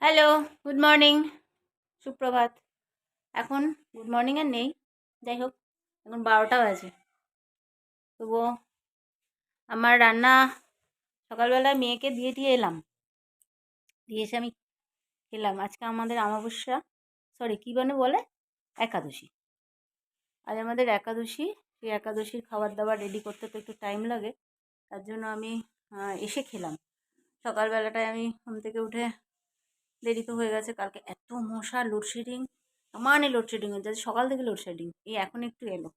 Hello, good morning, সুপ্রভাত। এখন good morning আর নেই, যাই হোক, এখন 12টা বাজে। তবুও আমার রান্না সকালবেলায় মেয়েকে দিয়ে এলাম, দিয়ে এসে আমি খেলাম। আজকে আমাদের অমাবস্যা, সরি কী বলে একাদশী। আজ আমাদের একাদশী। সেই একাদশীর খাবার দাবার রেডি করতে তো একটু টাইম লাগে, তার জন্য আমি এসে খেলাম। সকালবেলাটায় আমি ঘুম থেকে উঠে দেরি তো হয়ে গেছে, কালকে এত মশা, লোডশেডিং, মানে লোডশেডিং হয়ে যাচ্ছে সকাল থেকে, লোডশেডিং এই এখন একটু এলো,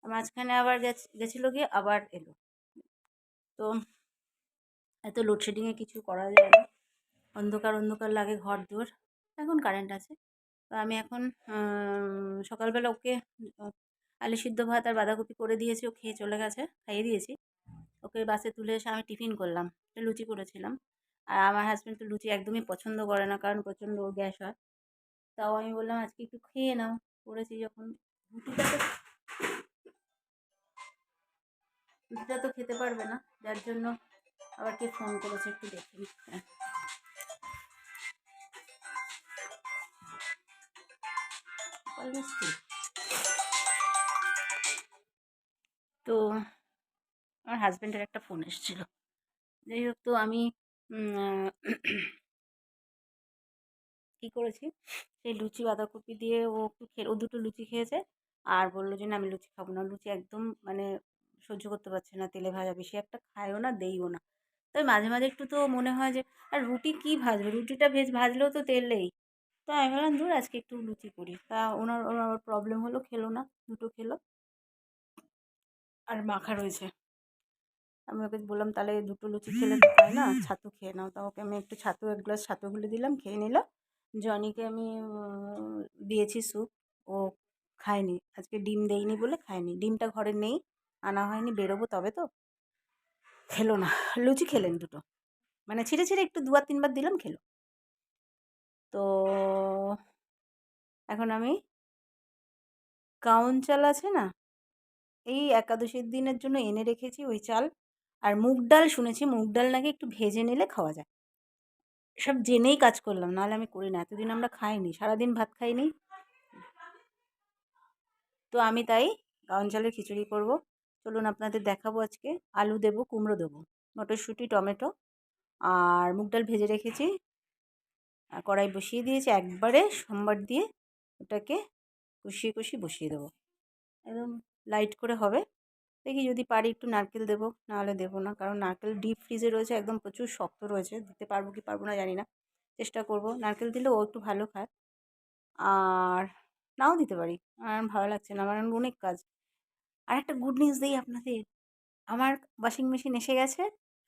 মাঝখানে আবার গেছিলো গিয়ে আবার এলো। তো এত লোডশেডিংয়ে কিছু করা যায় না, অন্ধকার অন্ধকার লাগে ঘর দুয়ার। এখন কারেন্ট আছে। তো আমি এখন সকালবেলা ওকে আলু সিদ্ধ ভাত আর বাঁধাকপি করে দিয়েছি, ও খেয়ে চলে গেছে, খাইয়ে দিয়েছি। ওকে বাসে তুলে এসে আমি টিফিন করলাম, একটা লুচি করেছিলাম। আর আমার হাজব্যান্ড তো লুচি একদমই পছন্দ করে না, কারণ প্রচণ্ড গ্যাস হয়। তাও আমি বললাম আজকে একটু খেয়ে নাও, করেছি যখন। রুটিটা তো রুটিটা তো খেতে পারবে না, যার জন্য আবার কে ফোন করেছে একটু দেখি। হ্যাঁ, কল মিস্ত্রি। তো আমার হাজব্যান্ডের একটা ফোন এসেছিল। যাই হোক, তো আমি কী করেছি, সেই লুচি বাঁধাকপি দিয়ে ও একটু ও দুটো লুচি খেয়েছে। আর বললো যে না আমি লুচি খাবো না, লুচি একদম মানে সহ্য করতে পারছে না, তেলে ভাজা বেশি একটা খায়ও না, দেইও না। তাই মাঝে মাঝে একটু তো মনে হয় যে আর রুটি কী ভাজবে, রুটিটা ভাজলেও তো তেলেই। তো আমি ভাবলাম ধুর আজকে একটু লুচি করি। তা ওনার ওনার প্রবলেম হলো, খেলো না, দুটো খেলো আর মাখা রয়েছে। আমি ওকে বললাম তাহলে দুটো লুচি খেলে তো হয় না, ছাতু খেয়ে নাও। তা ওকে আমি একটু ছাতু, এক গ্লাস ছাতু গুলে দিলাম, খেয়ে নিল। জনিকে আমি দিয়েছি স্যুপ, ও খায়নি। আজকে ডিম দেইনি বলে খায়নি, ডিমটা ঘরে নেই, আনা হয়নি, বেরোবো তবে তো। খেলো না, লুচি খেলেন দুটো, মানে ছিঁড়ে ছিঁড়ে একটু দুবার তিনবার দিলাম, খেলো। তো এখন আমি কাউন চাল আছে না, এই একাদশীর দিনের জন্য এনে রেখেছি ওই চাল। আর মুগ ডাল, শুনেছি মুগ ডাল নাকি একটু ভেজে নিলে খাওয়া যায়। সব জেনেই কাজ করলাম, নাহলে আমি করি না। এতদিন আমরা খাইনি, সারাদিন ভাত খাইনি। তো আমি তাই গাওন চালের খিচুড়ি করব। চলুন আপনাদের দেখাবো আজকে। আলু দেবো, কুমড়ো দেবো, মটরশুঁটি, টমেটো, আর মুগ ডাল ভেজে রেখেছি। আর কড়াই বসিয়ে দিয়েছি, একবারে সোমবার দিয়ে ওটাকে কষিয়ে কষিয়ে বসিয়ে দেবো, একদম লাইট করে হবে। দেখি যদি পারি একটু নারকেল দেবো, নাহলে দেবো না, কারণ নারকেল ডিপ ফ্রিজে রয়েছে, একদম প্রচুর শক্ত রয়েছে, দিতে পারবো কি পারবো না জানি না, চেষ্টা করব। নারকেল দিলে ও একটু ভালো খায়, আর নাও দিতে পারি। আমার ভালো লাগছে না, আমার অনেক কাজ। আর একটা গুড নিউজ দিই আপনাদের, আমার ওয়াশিং মেশিন এসে গেছে।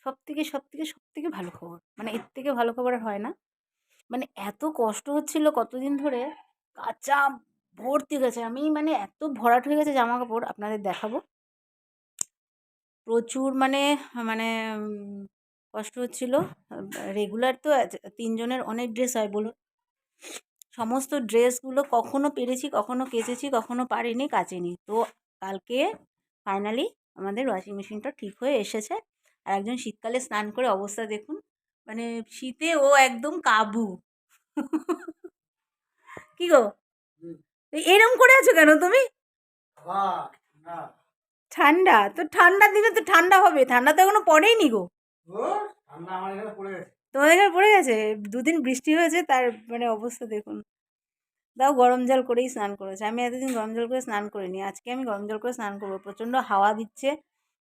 সবথেকে সবথেকে সবথেকে ভালো খবর, মানে এর থেকে ভালো খবর আর হয় না। মানে এত কষ্ট হচ্ছিল কতদিন ধরে, কাঁচা ভর্তি গেছে, আমি মানে এত ভরাট হয়ে গেছে জামা কাপড়, আপনাদের দেখাবো। প্রচুর মানে মানে কষ্ট হচ্ছিল। রেগুলার তো 3 জনের অনেক ড্রেস হয় বলুন, সমস্ত ড্রেসগুলো কখনো পেরেছি, কখনো কেচেছি, কখনো পারিনি, কাচিনি। তো কালকে ফাইনালি আমাদের ওয়াশিং মেশিনটা ঠিক হয়ে এসেছে। আর একজন শীতকালে স্নান করে অবস্থা দেখুন, মানে শীতে ও একদম কাবু। কি গো, এরম করে আছো কেন তুমি? ঠান্ডা তো, ঠান্ডা দিনে তো ঠান্ডা হবে, ঠান্ডা তো এখনো পড়েই নি গো। তোমাদের এখানে পড়ে গেছে? 2 দিন বৃষ্টি হয়েছে, তার মানে অবস্থা দেখুন। তাও গরম জল করেই স্নান করেছে, আমি এতদিন গরম জল করে স্নান করিনি, আজকে আমি গরম জল করে স্নান করবো। প্রচণ্ড হাওয়া দিচ্ছে,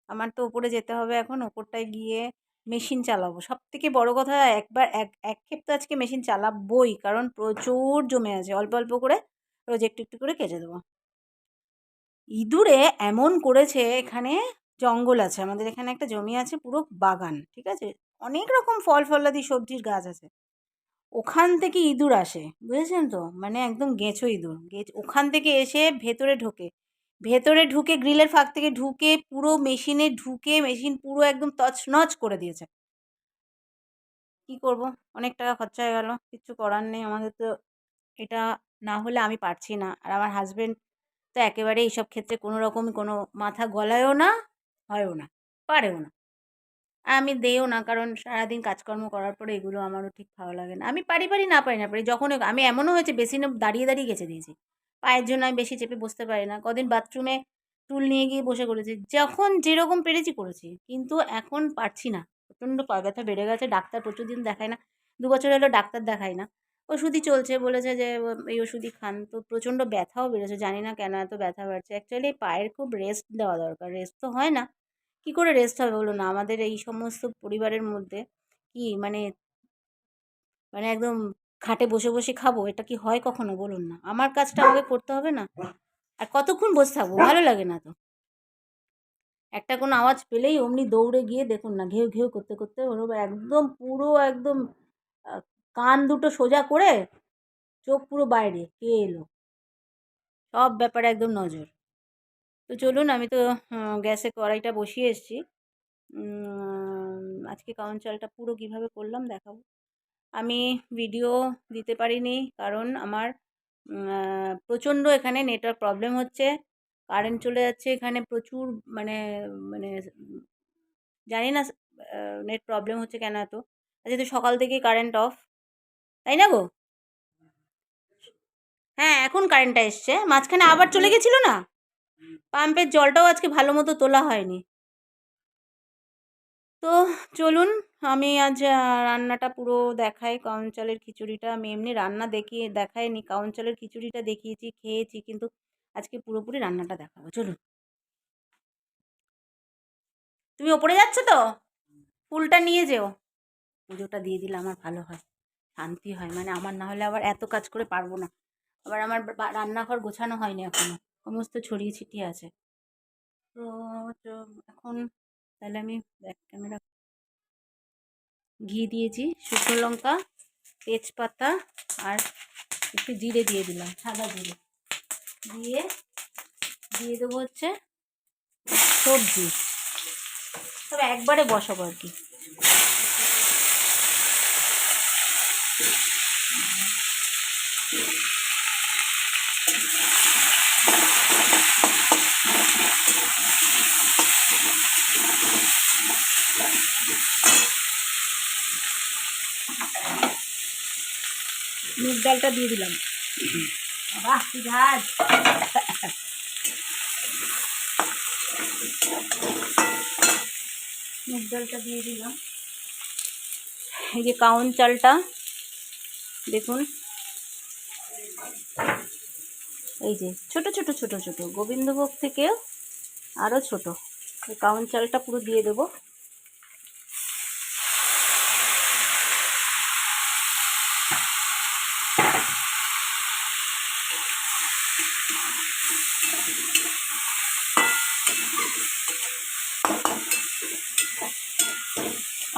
আমার তো ওপরে যেতে হবে এখন, ওপরটায় গিয়ে মেশিন চালাবো। সব থেকে বড় কথা, একবার এক ক্ষেপ তো আজকে মেশিন চালাবই, কারণ প্রচুর জমে আছে, অল্প অল্প করে রোজ একটু একটু করে কেটে দেবো। ইঁদুরে এমন করেছে, এখানে জঙ্গল আছে, আমাদের এখানে একটা জমি আছে, পুরো বাগান, ঠিক আছে, অনেক রকম ফল ফলাদি সবজির গাছ আছে। ওখান থেকে ইঁদুর আসে, বুঝেছেন তো, মানে একদম গেঁচো ইঁদুর। ওখান থেকে এসে ভেতরে ঢোকে, ভেতরে ঢুকে গ্রিলের ফাঁক থেকে ঢুকে পুরো মেশিনে ঢুকে, মেশিন পুরো একদম তছনছ করে দিয়েছে। কি করব, অনেক টাকা খরচা হয়ে গেল, কিচ্ছু করার নেই, আমাদের তো এটা না হলে আমি পারছি না। আর আমার হাজবেন্ড তো একেবারে এইসব ক্ষেত্রে কোনো রকম কোনো মাথা গলায়ও না, হয়ও না, পারেও না। আমি দেও না, কারণ সারাদিন কাজকর্ম করার পরে এগুলো আমারও ঠিক ভালো লাগে না। আমি পারি না পারি। যখন আমি এমনও হয়েছে বেসিনে দাঁড়িয়ে গেছে দিয়েছি। পায়ের জন্য আমি বেশি চেপে বসতে পারি না। কদিন বাথরুমে টুল নিয়ে গিয়ে বসে করেছি। যখন যেরকম পেরেছি করেছি। কিন্তু এখন পারছি না। প্রচণ্ড পা ব্যথা বেড়ে গেছে। ডাক্তার প্রচুর দিন দেখাই না। ২ বছর হলো ডাক্তার দেখাই না। ওষুধই চলছে। বলেছে যে এই ওষুধই খান। তো প্রচণ্ড ব্যথাও বেড়েছে। জানি না কেন এত ব্যথা বাড়ছে। অ্যাকচুয়ালি পায়ের খুব রেস্ট দেওয়া দরকার। রেস্ট তো হয় না। কি করে রেস্ট হবে বলুন না? আমাদের এই সমস্ত পরিবারের মধ্যে কি মানে একদম খাটে বসে খাবো? এটা কি হয় কখনো বলুন না? আমার কাজটা আমাকে করতে হবে না? আর কতক্ষণ বসে থাকবো? ভালো লাগে না তো। একটা কোনো আওয়াজ পেলেই অমনি দৌড়ে গিয়ে দেখুন না ঘেউ করতে ওরম একদম পুরো একদম আ কান দুটো সোজা করে চোখ পুরো বাইরে। কে এলো? সব ব্যাপারে একদম নজর। তো চলুন, আমি তো গ্যাসে কড়াইটা বসিয়ে এসেছি। আজকে কাউন চালটা পুরো কীভাবে করলাম দেখাবো। আমি ভিডিও দিতে পারিনি কারণ আমার প্রচণ্ড এখানে নেটওয়ার্ক প্রবলেম হচ্ছে। কারেন্ট চলে যাচ্ছে এখানে প্রচুর, মানে মানে জানি না নেট প্রবলেম হচ্ছে কেন এত। আজকে তো সকাল থেকেই কারেন্ট অফ, তাই না গো? হ্যাঁ, এখন কারেন্টটা এসছে। মাঝখানে আবার চলে গেছিল না? পাম্পের জলটাও আজকে ভালো মতো তোলা হয়নি। তো চলুন, আমি আজ রান্নাটা পুরো দেখাই। কাউন চালের খিচুড়িটা আমি এমনি রান্না দেখাইনি। কাউন চালের খিচুড়িটা দেখিয়েছি, খেয়েছি, কিন্তু আজকে পুরোপুরি রান্নাটা দেখাবো। চলুন। তুমি ওপরে যাচ্ছ তো? ফুলটা নিয়ে যেও। পুজোটা দিয়ে দিলে আমার ভালো হয়, শান্তি হয়। মানে আমার না হলে আবার এত কাজ করে পারবো না। আবার আমার রান্নাঘর গোছানো হয়নি এখনো, সমস্ত ছড়িয়ে ছিটিয়ে আছে। তো এখন তাহলে আমি ব্যাক ক্যামেরা, ঘি দিয়েছি, শুকনো লঙ্কা, তেজপাতা আর একটু জিরে দিয়ে দিলাম, সাদা জিরে দিয়ে দেবো হচ্ছে সবজি। তবে একবারে বসাবো আর কি। মুগ ডালটা দিয়ে দিলাম। বাহ কি ঝাঁজ! মুগ ডালটা দিয়ে দিলাম। এই যে কাউন চালটা দেখুন, এই যে ছোট গোবিন্দভোগ থেকেও আরও ছোট। এই কাউন চালটা পুরো দিয়ে দেবো।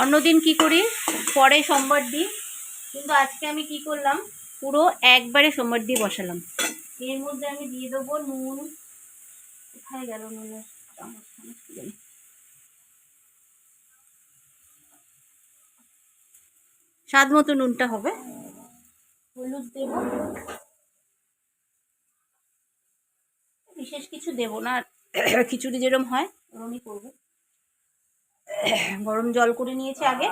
অন্যদিন কি করি, পরে সোমবার দিই, কিন্তু আজকে আমি কি করলাম, পুরো একবারে সোমবার দিয়ে বসালাম। এর মধ্যে আমি দিয়ে দেবো নুন। কোথায় গেল নুনের চামচ? স্বাদ মতো নুনটা হবে। হলুদ দেব, বিশেষ কিছু দেব না, খিচুড়ি যেরকম হয় ওরমই করবো। গরম জল করে নিয়েছি আগে।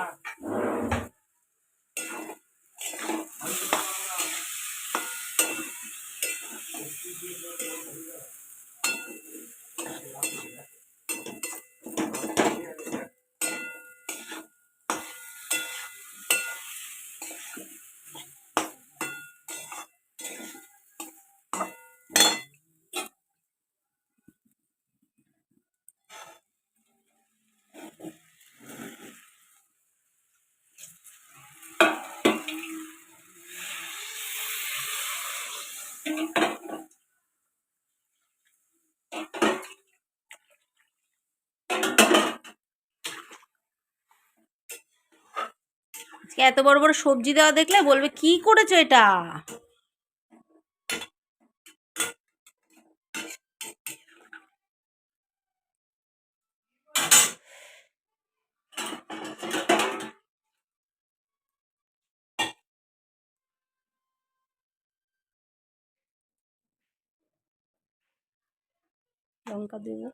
এত বড় বড় সবজি দেওয়া দেখলে বলবে কি করেছো এটা। লঙ্কা দেবো,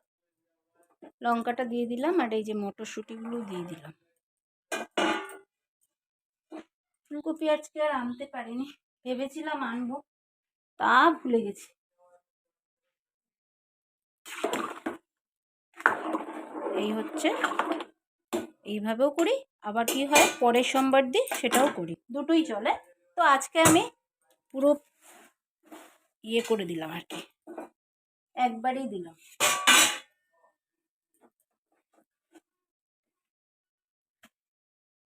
লঙ্কাটা দিয়ে দিলাম, আর এই যে মটরশুঁটিগুলো দিয়ে দিলাম। ফুলকপি আজকে আর আনতে পারিনি, ভেবেছিলাম আনবো, তা ভুলে গেছি। এই হচ্ছে, এইভাবেও করি, আবার কি হয় পরের সোমবার দিই সেটাও করি, দুটোই চলে। তো আজকে আমি পুরো ইয়ে করে দিলাম আর কি, একবারেই দিলাম।